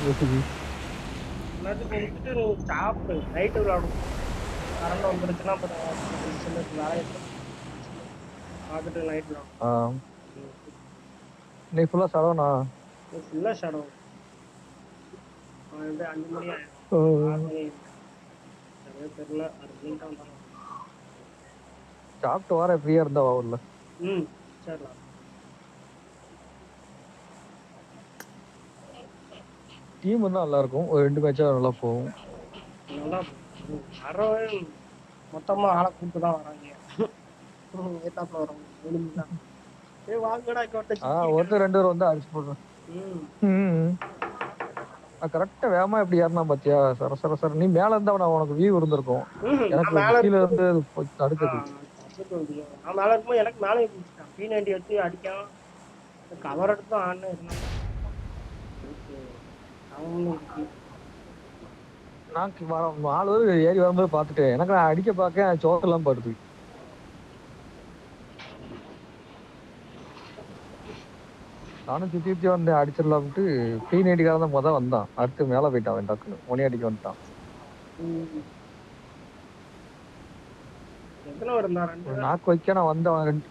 யோசிக்கு எல்லாத்துக்கும் முடிச்சுட்டு நீ சாப்பிடு நைட்டு விளாடும் கரண்ட் வந்துருச்சுன்னா அப்புறம் வேலையை பார்த்துட்டு நைட் விளாடும் நீ ஃபுல்லா சடவுனா ஃபுல்லாக ஷடோ 5 மணி ஆயிடும் 6 மணி சரியா தெரியல 6 மணிக்கு வந்தாலும் சாப்பிட்டு வர ஃப்ரீயா இருந்தா வரல சரிண்ணா டீம் வந்து நல்லா இருக்கும் ஒரு 2 மேட்சா நல்லா போகும் நல்லா வரவே மொத்தமா ஆளை கூப்பிட்டு தான் வராங்க ஏத்தாப்புல வரவங்க ஏய் வாங்கடா ஒருத்தர் 2 பேர் வந்து அடிச்சு போடுறேன் கரெக்டா வேகமா எப்படி ஏறினா பாத்தியா சர சர சர நீ மேல இருந்தா உனக்கு வியூ இருந்திருக்கும் எனக்கு கீழே இருந்து தடுக்குது நான் மேல இருக்கும்போது எனக்கு மேலே பிடிச்சிட்டான் P90 வச்சு அடிக்காம கவர் எடுத்து ஆன்னு இருந்தான் நான் 4 பேர் ஏறி வரும்போது பாத்துட்டேன் எனக்கு நான் அடிக்க பார்க்க சோக்கெல்லாம் படுது நானும் சுத்தி வந்தேன் அடிச்சிடலாம்ட்டு P90 தான் முத வந்தான் அடுத்து மேல போயிட்டான் டக்குன்னு மணி அடிக்க வந்துட்டான் நாக்கு வைக்க நான் வந்தவன்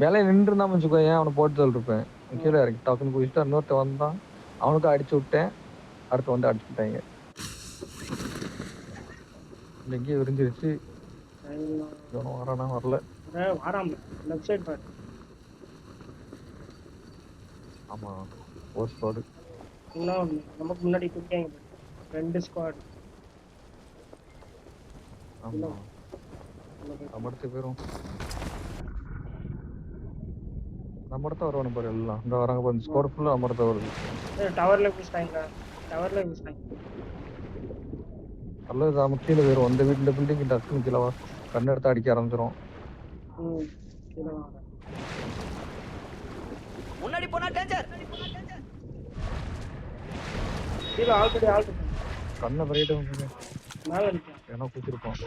மேலே நின்று இருந்தா வச்சுக்கோ ஏன் அவனை போட்டு சொல்லிருப்பேன் கீழே இறக்கி டக்குன்னு குதிச்சுட்டு இன்னொருத்த வந்தான் அவனுக்கு அடிச்சு விட்டேன் அடுத்து வந்து அடிச்சு விட்டாங்க எங்கேயும் விரிஞ்சிருச்சு வரானா வரல ஆமா ஒரு ஸ்குவாட் நமக்கு முன்னாடி குடிக்காங்க 2 ஸ்குவாட் ஆமா அமர்த்து பேரும் நம்மடத்த வரவன பாரு எல்லாம் இந்த வராங்க பாரு ஸ்குவாட் ஃபுல்லா அமர்த்த வருது டவர்ல புடிச்சாங்க டவர்ல புடிச்சாங்க அல்லது நாம கீழே வரும் அந்த வீட்டுல பில்டிங் டக்குன்னு கீழே கண்ணு எடுத்து அடிக்க ஆரம்பிச்சிரும் முன்னாடி போனா டேஞ்சர் கீழ ஆல்ரெடி கண்ணை பரையிட்டு மேல இருக்கு ஏன்னா குத்திருப்பான்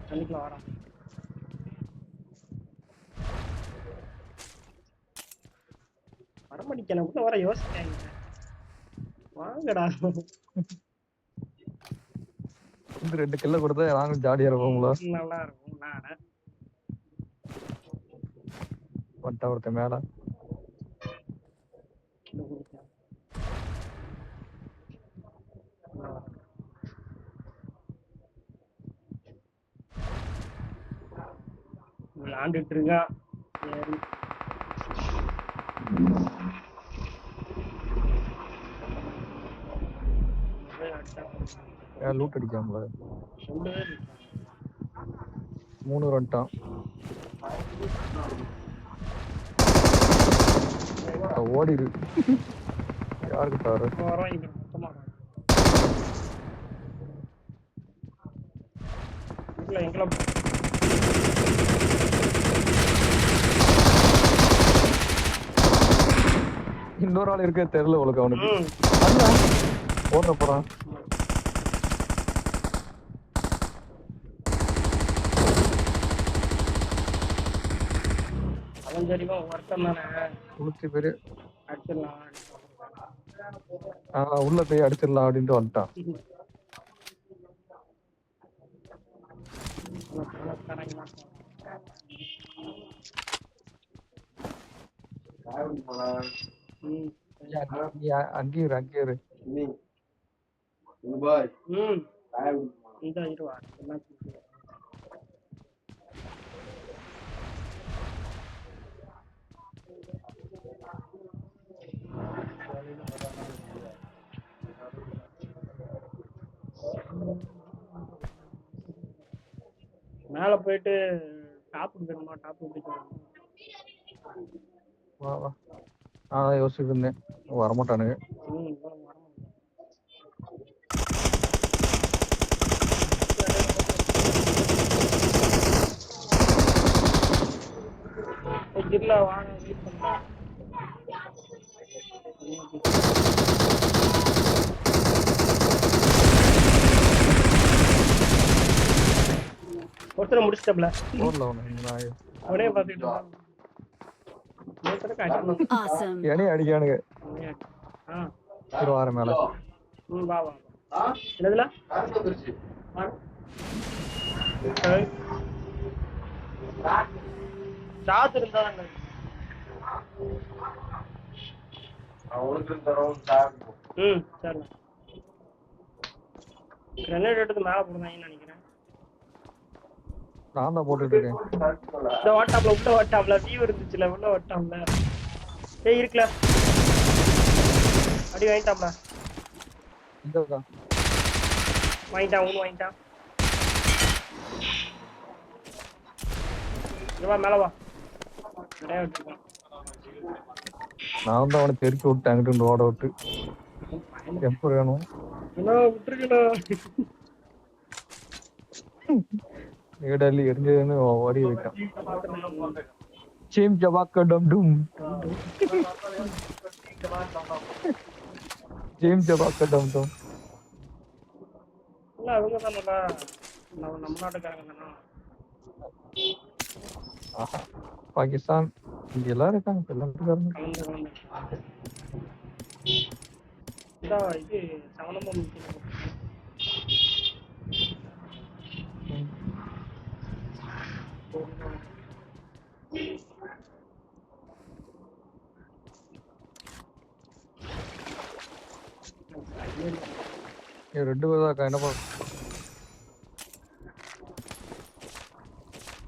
தண்ணிக்குள்ள வரான் வரமடிக்கணும் கூட வர யோசிக்காங்க வாங்கடா இந்த 2 கில்ல கொடுத்தா நாங்க ஜாலியா இருப்போம்ல நல்லா இருக்கும் நானே வண்டா ஒருத்த மேல விளாண்டுட்டு இருக்கா லூட் அடிக்காமல 2 பேர் 3 வந்துட்டான் ஓடிடு யாருக்கு பாரு வராங்க மொத்தமா இல்ல எங்கள இன்னொரு ஆள் இருக்கே தெரியல உங்களுக்கு அவனுக்கு ஓடுற போறான் அவன் சரிவா ஒருத்தன் தானே 100 பேரு அடிச்சிடலாம் உள்ள போய் அடிச்சிடலாம் அப்படின்ட்டு வந்துட்டான் அங்கேயும் இரு மேல போயிட்டு டாப் வேணுமா டாப் வா வா நான் யோசிச்சுட்டு இருந்தேன் வரமாட்டானுங்க கிர்ல வாங்க வெயிட் பண்ணலாம் ஒருத்தரை முடிச்சிட்டப்ல போடல அவனே பாத்துட்டு நேத்தருக்கு அடிக்கணும். Awesome. என்னையும் அடிக்கானுங்க. ஆ இரு வாரம் மேல. வா வா என்னதுல சார்ஜ் இருந்தா சரி கிரனேட் எடுத்து மேல போடுவாங்கன்னு நினைக்கிறேன். நான் தான் போட்டுட்டு இருக்கேன். இந்த வாட்டாப்ல உள்ள வாட்டாப்ல வியூ இருந்துச்சுல உள்ள வாட்டாப்ல ஏய் இருக்குல அடி வாங்கிட்டாப்ல இங்கடா. வாங்கிட்டான் ஒன்று வாங்கிட்டான். வா மேல வா நிறைய விட்டுருக்கான். நான் தான் அவனை தெருக்கி விட்டு அங்கிட்டு ஓட விட்டு எப்ப வேணும் விட்டுருக்கணும். ஏடல்லி எரிஞ்சதுன்னு ஓடி வைக்கான். சேம் ஜபாக்க டம் டும் சேம் ஜபாக்க டம் டும். இல்ல அவங்க தான் நல்லா நம்ம நாட்டுக்காரங்க தானே. ஆஹா பாகிஸ்தான் இங்க எல்லாரும் இருக்காங்க. எல்லாத்துக்காரங்க இது சவணமும் ரெண்டு பேர் தான் என்ன பண்ண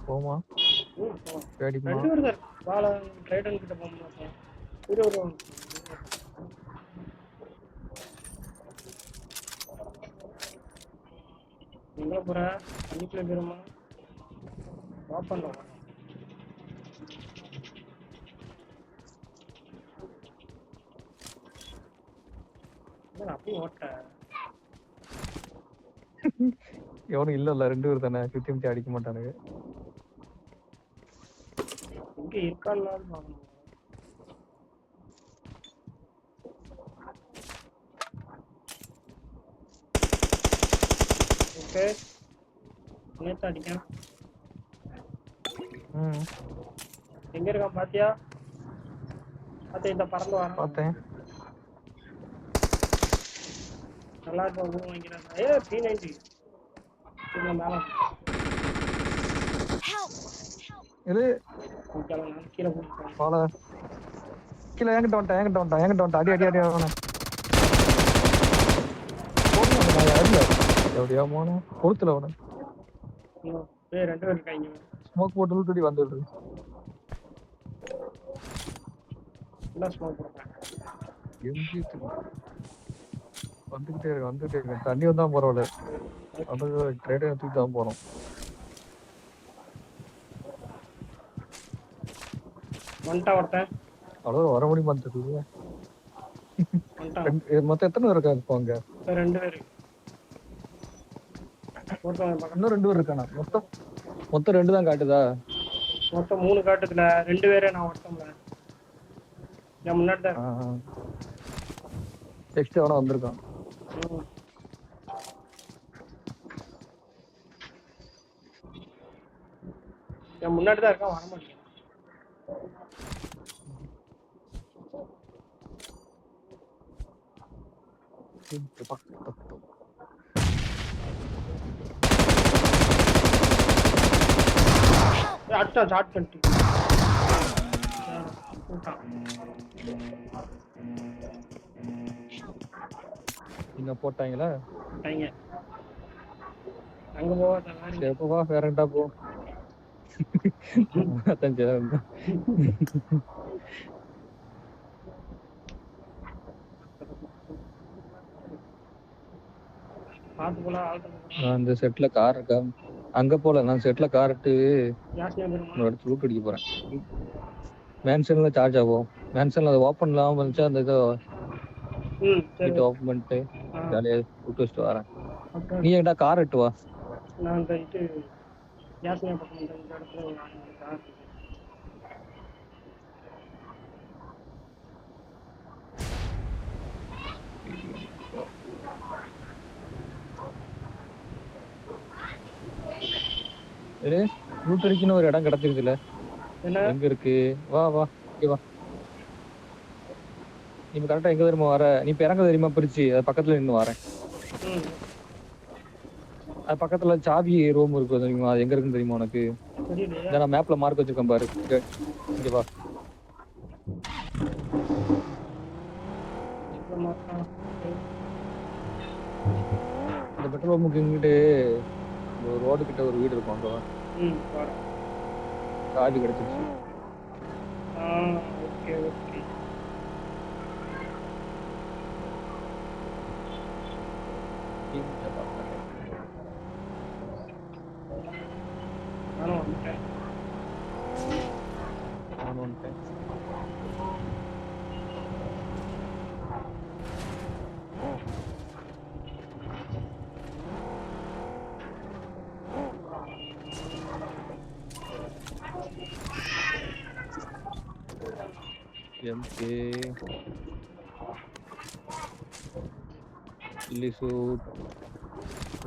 போமா பேடிமா வாழ ட்ரைடன் கிட்ட போக மாட்டோம். எங்க போற தண்ணிக்குள்ள போயிருமா ஸ்டாப் பண்ணலாம். அப்படியே ஓட்ட எவனும் இல்ல ரெண்டு பேர் தானே சுத்தி முத்தி அடிக்க மாட்டானுங்க. இங்க இருக்கான்னு பாக்கணும். ஓகே நேத்து அடிக்கான். எங்க இருக்கான் பாத்தியா? பாத்தேன் இந்த பறந்து வரான். பார்த்தேன். நல்லா இருக்கும் வாங்கிக்கிறாங்க. P90 மேல இது கீழே போட்டு பால கீழே என்கிட்ட வந்துட்டான் அடி அடி அடி அவனை எப்படியா போன பொறுத்துல அவனை ரெண்டு பேர் இருக்காங்க. ஸ்மோக் போட்டு லூட்டி வந்துடுது. ஸ்மோக் போடுறேன் வந்துகிட்டே இருக்கு தண்ணி வந்தா பரவாயில்ல. அது ட்ரேடை தூக்கி தான் போறோம். அவ்வளோ வர முடியுமா தெரியல. மொத்தம் எத்தனை பேர் இருக்காங்க இப்போ அங்க? ரெண்டு பேரு. இன்னும் ரெண்டு பேர் இருக்கானா? மொத்தம் ரெண்டு தான் காட்டுதா? மொத்தம் 3 காட்டுதுல ரெண்டு பேரே நான் ஒருத்தம்ல நான் முன்னாடி தான். நெக்ஸ்ட் அவன வந்திருக்கான். நான் முன்னாடி தான் இருக்கான் வர மாட்டேன். அட்டா ஷார்ட் பண்ணிட்டு இங்க போட்டாங்களா? அங்க போவா வேறண்டா போ. அந்த செட்ல கார் இருக்கா? அங்க போல நான் செட்ல கார் இட்டு லூட் அடிக்க போறேன். மேன்ஷன்ல சார்ஜ் ஆகும். மேன்ஷன்ல அதை ஓப்பன் இல்லாம வந்துச்சு. அந்த இதை ஓப்பன் பண்ணிட்டு ஜாலியா விட்டு வச்சுட்டு வரேன். நீ என்கிட்ட கார் இட்டு வா. நான் கேஸ் பக்கம் இந்த இடத்துல கார் லூட் அடிக்கணும் ஒரு இடம் கிடைச்சிருக்குல்ல. எங்க இருக்கு? வா வா ஓகேவா நீ கரெக்டா எங்க தெரியுமா வர நீ இப்ப இறங்க தெரியுமா பிரிச்சு அது பக்கத்துல நின்று வரேன் ம் அது பக்கத்துல சாவி ரூம் இருக்கு தெரியுமா அது எங்க இருக்குன்னு தெரியுமா உனக்கு தெரியலையே இதை நான் மேப்ல மார்க் வச்சிருக்கேன் பாரு இங்க வா இந்த பெட்ரோல் பம்புக்கு இங்கிட்டு ஒரு ரோடு கிட்ட ஒரு வீடு இருக்கும் அங்க ம் வரேன் சாவி கிடைச்சிருச்சு ஓகே ஓகே நானும் வந்துட்டேன் எம்கே சில்லி சூட்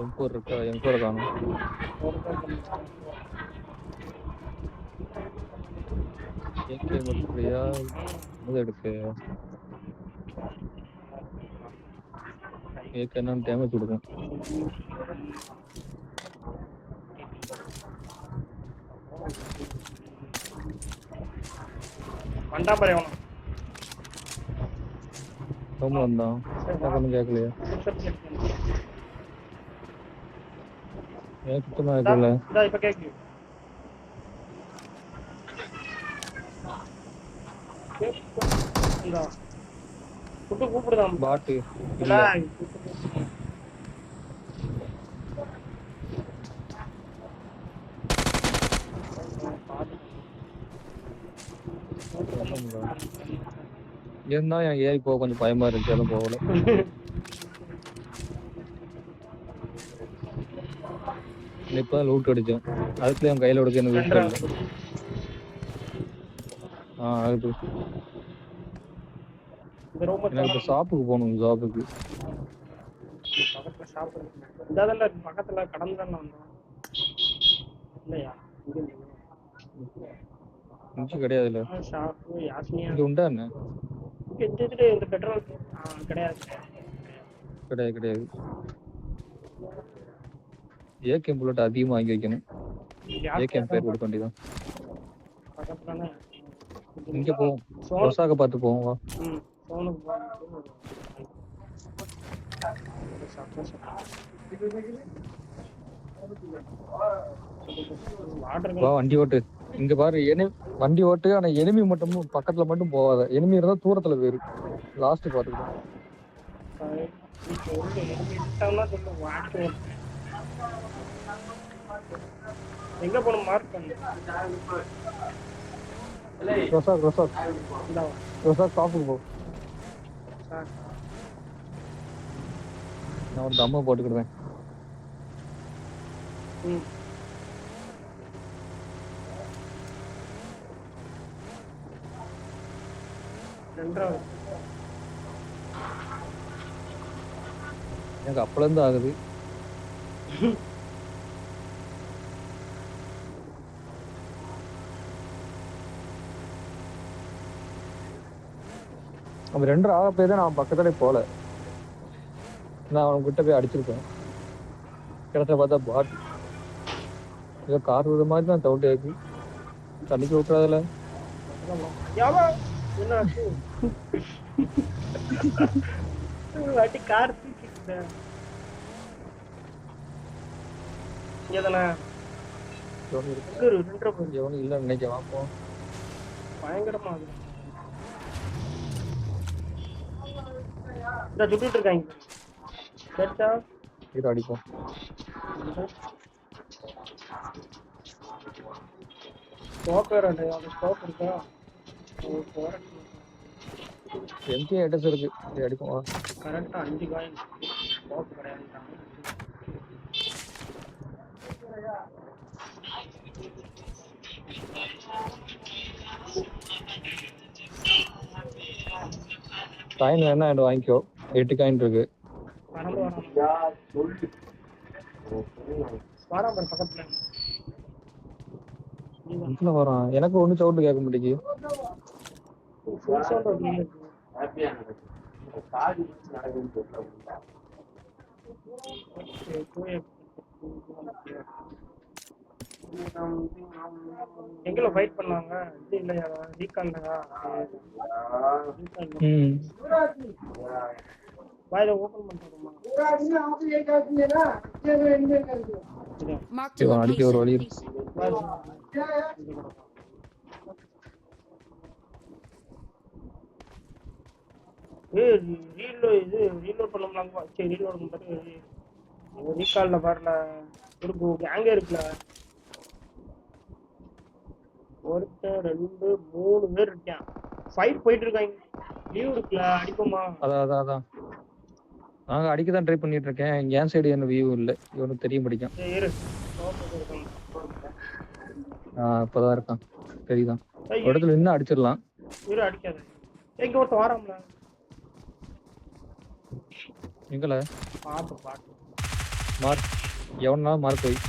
எம்போர் இருக்கா எம்போர் காணும் ஏகே மட்டும்யா இது எடுக்கு ஏகே என்ன டேமேஜ் கொடுக்கும் வண்டாம்பரை அவனும் ரொம்ப வந்தான் ஒன்றும் கேட்கலையா ஏன் சுத்தமா கேட்கல இப்ப கேக்கு கூப்பிடுதான் பாட்டு இல்ல இருந்தா என் ஏறி போக கொஞ்சம் பயமா இருந்துச்சு அதுவும் போகல இப்பதான் லூட் அடிச்சேன் அதுக்குள்ள என் கையில எடுக்க எனக்கு லூட் இல்லை அது எனக்கு ஷாப்புக்கு போகணும் ஷாப்புக்கு பக்கத்துல கடந்து தானே வந்தோம் இல்லையா இன்ச்சு கிடையாது இல்ல இது உண்டா என்ன இந்த பெட்ரோல் கிடையாது கிடையாது கிடையாது ஏகேம் புல்லட் அதிகமா வாங்கி வைக்கணும் ஏகேம் பேர் கொடுக்க வேண்டியதான் இங்க போவோம் ஒசாக பார்த்து போவோம் வா வா வண்டி ஓட்டு இங்க பாரு வண்டி ஓட்டு ஆனா எனிமி மட்டும் பக்கத்துல மட்டும் போவாத எனிமி இருந்தா தூரத்துல போயிரு லாஸ்ட் பாத்துக்கலாம் எங்க போணும் மார்க் பண்ணு காப்புக்கு போ நான் ஒரு தம்மா போட்டுக்கிடுவேன் எனக்கு அப்பல இருந்து ஆகுது அவன் 2 ஆக போய் தான் நான் பக்கத்துல போல நான் அவன்கிட்ட போய் அடிச்சிருப்பேன் கிடத்த பார்த்தா பாட் ஏதோ கார் வித மாதிரி தான் சவுண்ட் இருக்கு தண்ணிக்கு விட்டுறதுல கார் இல்ல நினைக்க வாப்போம் பயங்கரமா சுட்டுட்டு இருக்காங்க அடிப்போம் இருக்கா எம்கே அட்ரஸ் இருக்கு அடிப்போம் கரெக்டா 5 காயின் கிடையாது காயின் வேணா என்கிட்ட வாங்கிக்கோ 8 காயின் இருக்கு வரான் எனக்கு ஒண்ணு சவுண்ட் கேட்க மாட்டேங்குது ஃபுல் சவுண்ட் அப்படியே எங்கல ஃபைட் பண்ணாங்க இது இல்லையா ரீகால்லையா வாயில ஓபன் பண்ணிட்டோமா Marked a அடிக்க ஒரு வழி location. ரீலோட் பண்ணோம்னாங்க சரி ரீலோட் பண்ணிட்டு ரீகால்ல வரல ஒரு கேங்கே இருக்குல்ல ஒருத்தன் 2 3 பேர் இருக்கான் ஃபைட் போயிட்டு இருக்காங்க லீவ் இருக்குல்ல அடிப்போமா அதான் நாங்க அடிக்க தான் ட்ரை பண்ணிட்டு இருக்கேன். என் சைடு என்ன வியூ இல்ல, இவனுக்கு தெரிய மாட்டேங்கான். இரு இப்பதான் இருக்கான் தெரியுதான். ஒரு இடத்துல இன்னும் அடிச்சிடலாம். இரு அடிக்காத எங்க ஒருத்த வாராம்ல எங்கல பாட்டு மார்க் எவனா மார்க் போய்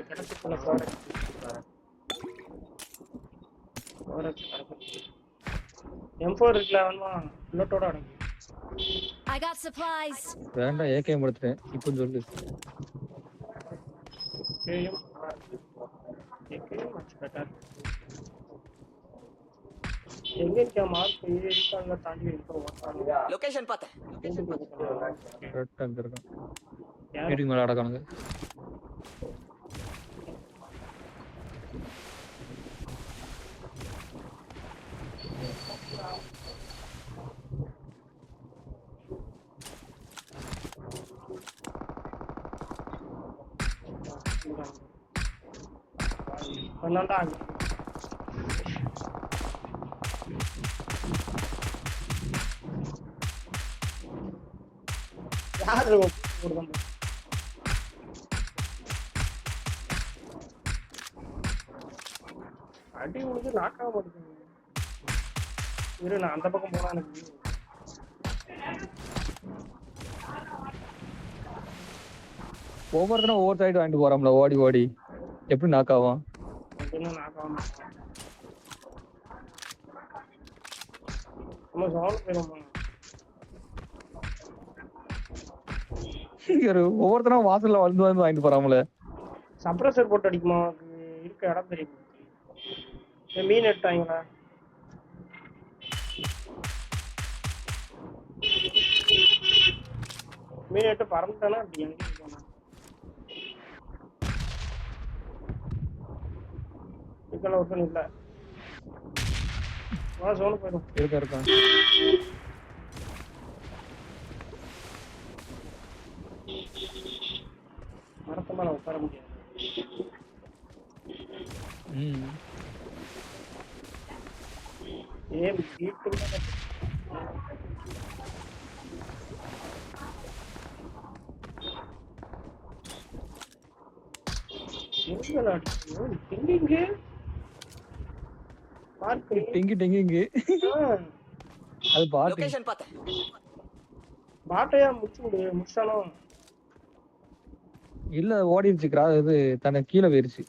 கிடக்குள்ள M4 இருக்குல்ல வேணுமா புல்லட்டோட அடங்கு I got supplies. வேண்டாம் ஏகேஎம் எடுத்துட்டேன் இப்போ சொல்லு. எங்க இருக்க மார்க் இருக்காங்க தாண்டி இருக்க லொகேஷன் பார்த்தேன். கரெக்டா அங்க இருக்கான். வீட்டுக்கு மேல அடக்கானுங்க. பண்ணாண்டா யாரு போடுறாங்க அடி உனக்கு நாக்காக மாட்டேங்குது. இரு நான் அந்த பக்கம் போனா எனக்கு ஒவ்வொருத்தரும் ஒவ்வொரு சைடு வாங்கிட்டு போறாம்ல ஓடி ஓடி எப்படி நாக்காவான் நாக்காம நம்ம சவுண்ட் போயிருமா ஒவ்வொருத்தரும் வாசல்ல வந்து வந்து வாங்கிட்டு போறாமல. சப்ரஸர் போட்டு அடிக்குமா இருக்க இடம் தெரியும். மீன் எடுத்தாங்களா மீன் எடுத்து பறந்துட்டானா அப்படி எங்க போனா இதுக்கெல்லாம் ஒருத்தன் இல்ல சோனு போயிடும் இருக்கான் மரத்து மேல உட்கார முடியாது. ஏன் வீட்டுல அது பாட்டு லொகேஷன் பார்த்தேன். பாட்டையா முடிச்சானோ இல்ல ஓடிடுச்சு. இது தன்னை கீழே போயிருச்சு.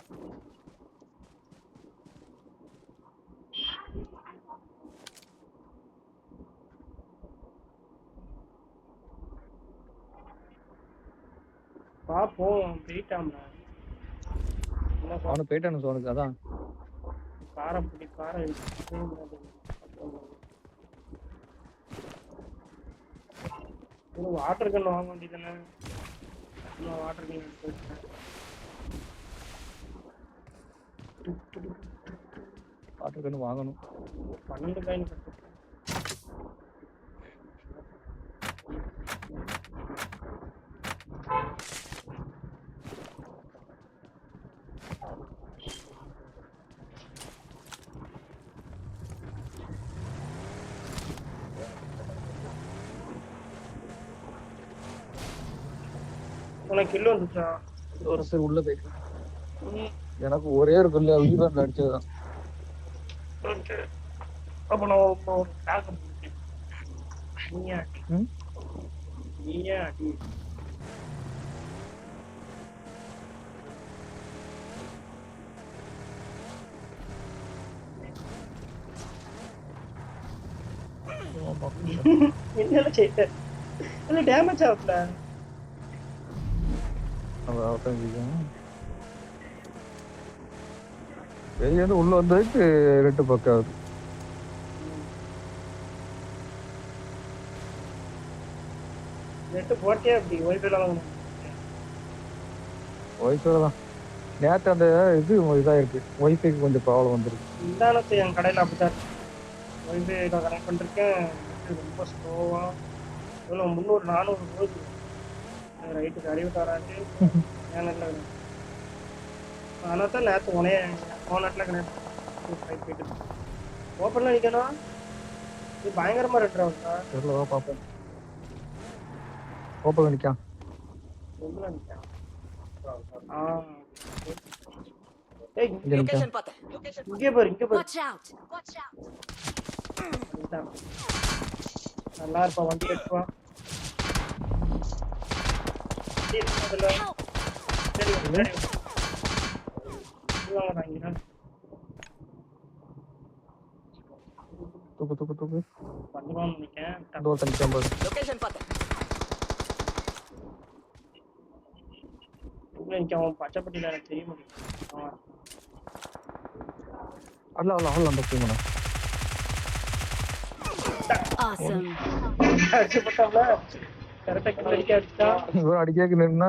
பாப்போம் போயிட்டாம்ல அவனு போயிட்டானு சோனுக்கு அதான் காரப்படி காரம் வாட்டர் கன் வாங்க வேண்டியதானே. வாட்டர் கன் எடுத்து வச்சேன். வாட்டர் கன் வாங்கணும். 12 காயின் கட்டு உனக்கு கில்லு வந்துச்சா? ஒரு சரி உள்ள போயிட்டு ம், எனக்கு ஒரே ஒரு கல்லு வீரன் அடிச்சதுதான். ஓகே. அப்ப நான் இப்போ ஒரு tag போட்டேன். நீயே அடி. ம்? நீயே அடி. என்னடா செய்த? இல்ல டேமேஜ் ஆகல. வெளியே வந்து உள்ள வந்ததுக்கு ரெட்டு பக்கம் ஆகுது. நெட் போட்டியா அப்படி ஒய்ஃபைல வாங்கணும். ஒய்ஃபை தான் நேற்று அந்த இது இதாயிருக்கு. ஒய்ஃபைக்கு கொஞ்சம் ப்ராப்ளம் வந்துருக்கு. இந்தானத்து என் கடையில் அப்படிதான் இருக்கு. ஒய்ஃபை நான் கனெக்ட் பண்ணிருக்கேன். நெட் ரொம்ப ஸ்லோவா எவ்வளோ 300 400 போகுது. ரைட்டுக்கு அறிவு தராது. ஏன் இல்லை அதனால தான் நேற்று உனைய ஃபோன் நெட்டில் கனெக்ட் போயிட்டு ஓப்பனில் நிற்கணும். இது பயங்கரமாக ரெட் ஆகுதா? தெரியல பார்ப்பேன். ஓப்பன் நிற்கான். எவ்வளோ நிற்கேன்? ஆ ஏய் இங்கே நிற்கான். இங்கே பாரு இங்கே பாரு. Watch out! Watch out! இதுதான். நல்லா இருப்பா வண்டி எடுத்துவா. Help! தூக்கு தூக்கு தூக்கு. பண்ணுவான்னு நினைக்கிறேன். இந்த ஒரு தனிக்காம பாரு. அவன் பச்சைப்பட்டியில எனக்கு தெரிய முடியும். அல்ல அந்த பூமனை Awesome. அடிச்சு போட்டாங்களா கரெக்டா கிட்ட அடிக்க அடிச்சா இவன் அடிக்க நின்னா